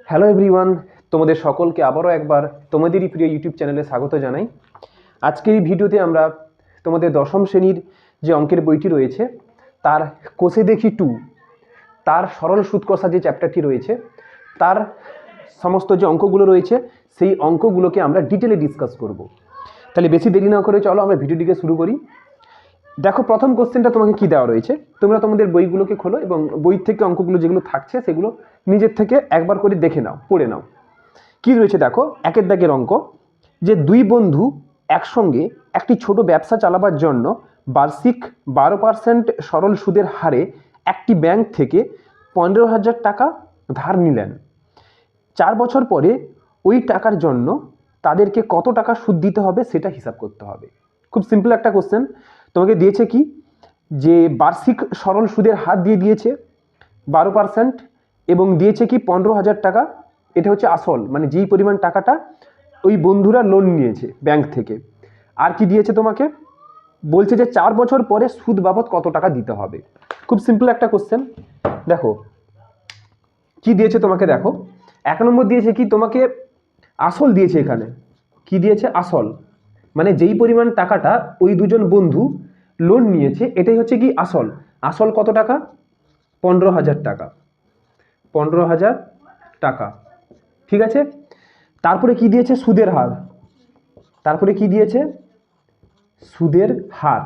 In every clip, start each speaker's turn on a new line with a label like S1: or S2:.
S1: Hello everyone, তোমাদের সকলকে আবারও একবার তোমাদেরই প্রিয় ইউটিউব চ্যানেলে স্বাগত জানাই। আজকের এই ভিডিওতে আমরা তোমাদের দশম শ্রেণীর যে অঙ্কের বইটি রয়েছে তার কোষে দেখি 2 তার সরল সুদ কষা যে চ্যাপ্টারটি রয়েছে তার সমস্ত যে অঙ্কগুলো রয়েছে সেই অঙ্কগুলোকে আমরা ডিটেলে ডিসকাস করব। তাহলে বেশি দেরি না করে চলো আমরা ভিডিওটিকে শুরু করি। দেখো, প্রথম কোশ্চেনটা তোমাকে কি দেওয়া রয়েছে, তোমরা তোমাদের বইগুলোকে খোলো এবং বই থেকে অঙ্কগুলো যেগুলো থাকছে সেগুলো নিজের থেকে একবার করে দেখে নাও, পড়ে নাও। কি রয়েছে দেখো, একের দাগের অঙ্ক, যে দুই বন্ধু একসঙ্গে একটি ছোট ব্যবসা চালাবার জন্য বার্ষিক 12% সরল সুদের হারে একটি ব্যাংক থেকে 15,000 টাকা ধার নিলেন। 4 বছর পরে ওই টাকার জন্য তাদেরকে কত টাকা সুদ দিতে হবে সেটা হিসাব করতে হবে। খুব সিম্পল একটা কোশ্চেন। তোমাকে দিয়েছে কি, যে বার্ষিক সরল সুদের হার দিয়ে দিয়েছে 12% এবং দিয়েছে কি 15,000 টাকা। এটা হচ্ছে আসল, মানে যেই পরিমাণ টাকাটা ওই বন্ধুরা লোন নিয়েছে ব্যাংক থেকে। আর কি দিয়েছে তোমাকে, বলছে যে 4 বছর পরে সুদ বাবদ কত টাকা দিতে হবে। খুব সিম্পল একটা কোশ্চেন। দেখো কি দিয়েছে তোমাকে, দেখো 1 নম্বর দিয়েছে কি তোমাকে আসল দিয়েছে। এখানে কি দিয়েছে, আসল, মানে যেই পরিমাণ টাকাটা ওই দুজন বন্ধু লোন নিয়েছে এটাই হচ্ছে কি আসল। আসল কত টাকা, 15,000 টাকা। 15,000 টাকা, ঠিক আছে। তারপরে কি দিয়েছে, সুদের হার। তারপরে কি দিয়েছে, সুদের হার।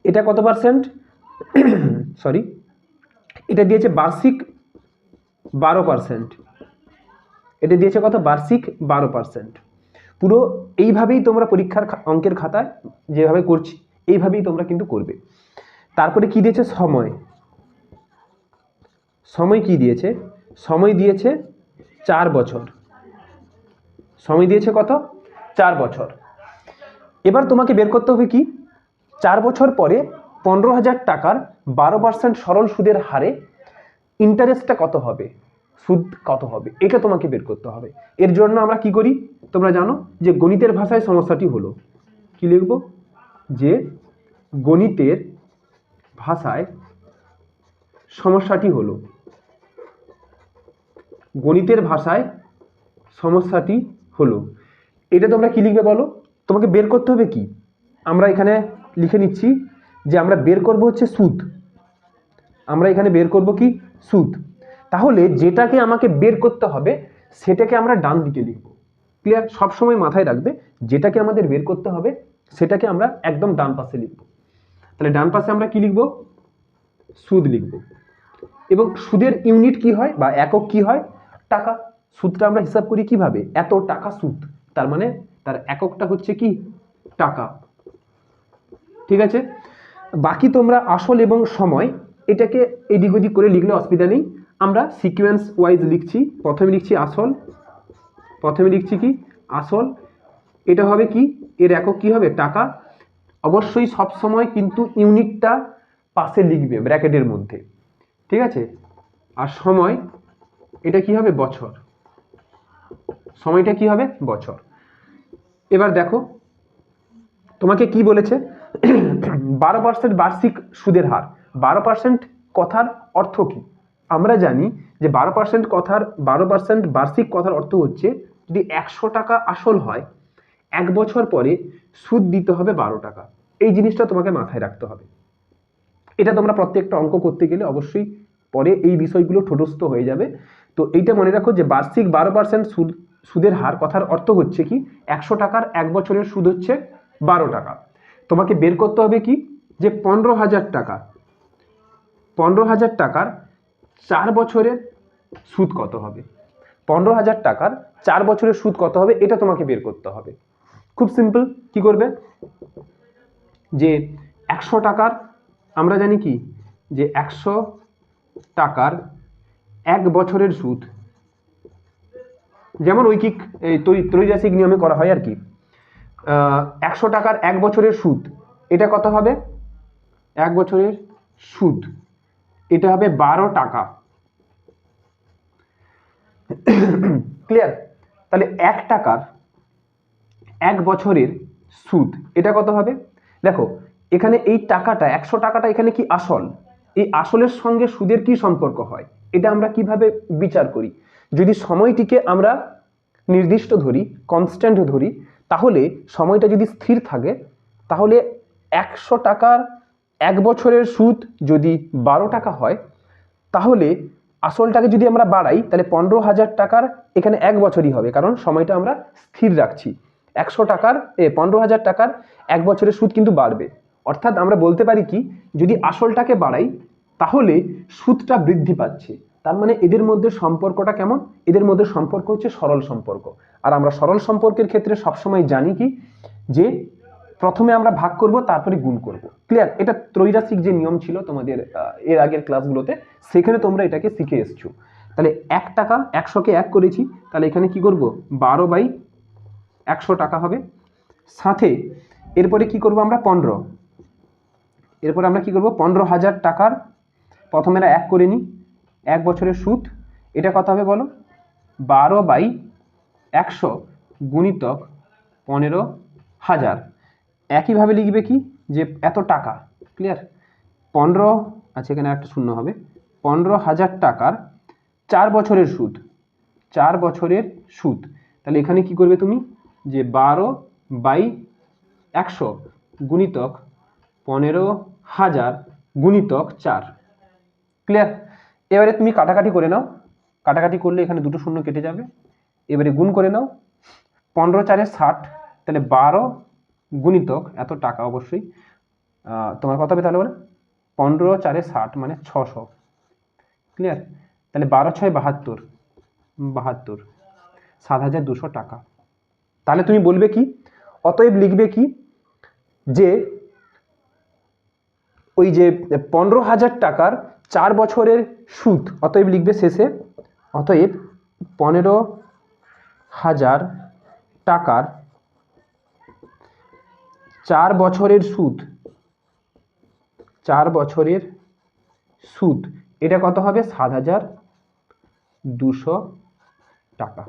S1: এটা কত পার্সেন্ট, সরি, এটা দিয়েছে বার্ষিক 12%। এটা দিয়েছে কত, বার্ষিক 12%। পুরো এইভাবেই তোমরা পরীক্ষার অঙ্কের খাতায় যেভাবে করছি এইভাবেই তোমরা কিন্তু করবে। তারপরে কি দিয়েছে, সময়। সময় কি দিয়েছে, সময় দিয়েছে 4 বছর। সময় দিয়েছে কত, 4 বছর। এবার তোমাকে বের করতে হবে কি, 4 বছর পরে 15,000 টাকার 12% সরল সুদের হারে ইন্টারেস্টটা কত হবে, সুদ কত হবে, এটা তোমাকে বের করতে হবে। এর জন্য আমরা কি করি তোমরা জানো, যে গণিতের ভাষায় সমস্যাটি হলো, কি লিখব, যে গণিতের ভাষায় সমস্যাটি হলো। গণিতের ভাষায় সমস্যাটি হলো, এটা তোমরা কি লিখবে বলো। তোমাকে বের করতে হবে কি, আমরা এখানে লিখে নিচ্ছি যে আমরা বের করব হচ্ছে সুদ। আমরা এখানে বের করব কি, সুদ। তাহলে যেটাকে আমাকে বের করতে হবে সেটাকে আমরা ডান দিকে লিখব। ক্লিয়ার, সবসময় মাথায় রাখবে, যেটাকে আমাদের বের করতে হবে সেটাকে আমরা একদম ডান পাশে লিখব। তাহলে ডান পাশে আমরা কি লিখব, সুদ লিখব। এবং সুদের ইউনিট কি হয় বা একক কি হয়, টাকা। সুদটা আমরা হিসাব করি কিভাবে, এত টাকা সুদ, তার মানে তার এককটা হচ্ছে কি, টাকা। ঠিক আছে। বাকি তোমরা আসল এবং সময় এটাকে এদিক ওদিক করে লিখলে অসুবিধা নেই। আমরা সিকোয়েন্স ওয়াইজ লিখছি। প্রথমে লিখছি আসল, প্রথমে লিখছি কি আসল, এটা হবে কি, এর একক কি হবে, টাকা। অবশ্যই সব সময় কিন্তু ইউনিটটা পাশে লিখবে ব্র্যাকেটের মধ্যে, ঠিক আছে। আর সময়, এটা কি হবে, বছর। সময়টা কি হবে, বছর। এবার দেখো তোমাকে কি বলেছে, 12% বার্ষিক সুদের হার। 12% কথার অর্থ কি, আমরা জানি যে 12% কথার 12% বার্ষিক কথার অর্থ হচ্ছে, যদি 100 টাকা আসল হয় 1 বছর পরে সুদ দিতে হবে 12 টাকা। এই জিনিসটা তোমাকে মাথায় রাখতে হবে। এটা তোমরা প্রত্যেকটা অঙ্ক করতে গেলে অবশ্যই পরে এই বিষয়গুলো ঠোঁটস্থ হয়ে যাবে। তো এইটা মনে রাখো যে বার্ষিক 12% সুদের হার কথার অর্থ হচ্ছে কি, 100 টাকার 1 বছরের সুদ হচ্ছে 12 টাকা। তোমাকে বের করতে হবে কি, যে 15,000 টাকা, 15,000 টাকার 4 বছরের সুদ কত হবে। 15,000 টাকার 4 বছরের সুদ কত হবে এটা তোমাকে বের করতে হবে। খুব সিম্পল, কি করবে, যে 100 টাকার, আমরা জানি কি, যে 100 টাকার 1 বছরের সুদ, যেমন ঐকিক ত্রৈরাশিক নিয়মে করা হয় আর কি। 100 টাকার 1 বছরের সুদ, এটা কত হবে, 1 বছরের সুদ এটা হবে 12 টাকা। ক্লিয়ার। তাহলে 1 টাকার 1 বছরের সুদ এটা কত হবে, দেখো এখানে এই টাকাটা 100 টাকাটা এখানে কি আসল, এই আসলের সঙ্গে সুদের কি সম্পর্ক হয় এটা আমরা কিভাবে বিচার করি, যদি সময়টিকে আমরা নির্দিষ্ট ধরি, কনস্ট্যান্ট ধরি, তাহলে সময়টা যদি স্থির থাকে তাহলে 100 টাকার 1 বছরের সুদ যদি 12 টাকা হয়, তাহলে আসলটাকে যদি আমরা বাড়াই তাহলে 15,000 টাকার এখানে 1 বছরই হবে, কারণ সময়টা আমরা স্থির রাখছি। 100 টাকার 15,000 টাকার 1 বছরের সুদ কিন্তু বাড়বে। অর্থাৎ আমরা বলতে পারি কি, যদি আসলটাকে বাড়াই তাহলে সুদটা বৃদ্ধি পাচ্ছে। তার মানে এদের মধ্যে সম্পর্কটা কেমন? এদের মধ্যে সম্পর্ক হচ্ছে সরল সম্পর্ক। আর আমরা সরল সম্পর্কের ক্ষেত্রে সবসময় জানি কি, যে প্রথমে আমরা ভাগ করব তারপরে গুণ করব। ক্লিয়ার? এটা ত্রৈরাশিক যে নিয়ম ছিল তোমাদের এর আগের ক্লাসগুলোতে, সেখানে তোমরা এটাকে শিখে এসছো। তাহলে 1 টাকা 100কে 1 করেছি, তাহলে এখানে কি করব, 12/100 টাকা হবে। সাথে এরপরে কি করব আমরা, 15। এরপরে আমরা কি করব, 15,000 টাকার প্রথমে 1 করে নিই, 1 বছরের সুদ, এটা কত হবে বলো, 12/100 গুণিতক 15,000। একইভাবে লিখবে কি, যে এত টাকা, ক্লিয়ার, 15, আচ্ছা এখানে একটা শূন্য হবে, 15,000 টাকার 4 বছরের সুদ, 4 বছরের সুদ। তাহলে এখানে কি করবে তুমি, যে 12/100 গুণিতক 15,000 গুণিতক 4। ক্লিয়ার? এবারে তুমি কাটাকাটি করে নাও, কাটাকাটি করলে এখানে দুটো শূন্য কেটে যাবে। এবারে গুণ করে নাও, 15×4 = 60, তাহলে 12 গুণিতক এত টাকা, অবশ্যই তোমার কত হবে তাহলে বলে, 15×4 = 60 মানে 600। ক্লিয়ার? তাহলে 12×6 = 72, 7,200 টাকা। তাহলে তুমি বলবে কি, অতএব লিখবে কি, যে ওই যে 15,000 টাকার 4 বছরের সুদ, অতএব লিখবে শেষে, অতএব 15,000 টাকার 4 বছরের সুদ, 4 বছরের সুদ, এটা কত হবে, 7,200 টাকা।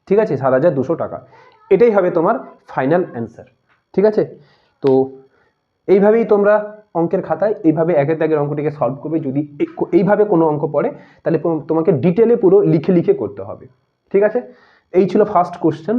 S1: ঠিক আছে, 7,200 টাকা, এটাই হবে তোমার ফাইনাল অ্যান্সার। ঠিক আছে? তো এইভাবেই তোমরা অঙ্কের খাতায় এইভাবে একের দাগের অঙ্কটিকে সলভ করবে। যদি এইভাবে কোনো অঙ্ক পড়ে তাহলে তোমাকে ডিটেলে পুরো লিখে লিখে করতে হবে। ঠিক আছে? এই ছিল ফার্স্ট কোশ্চেন।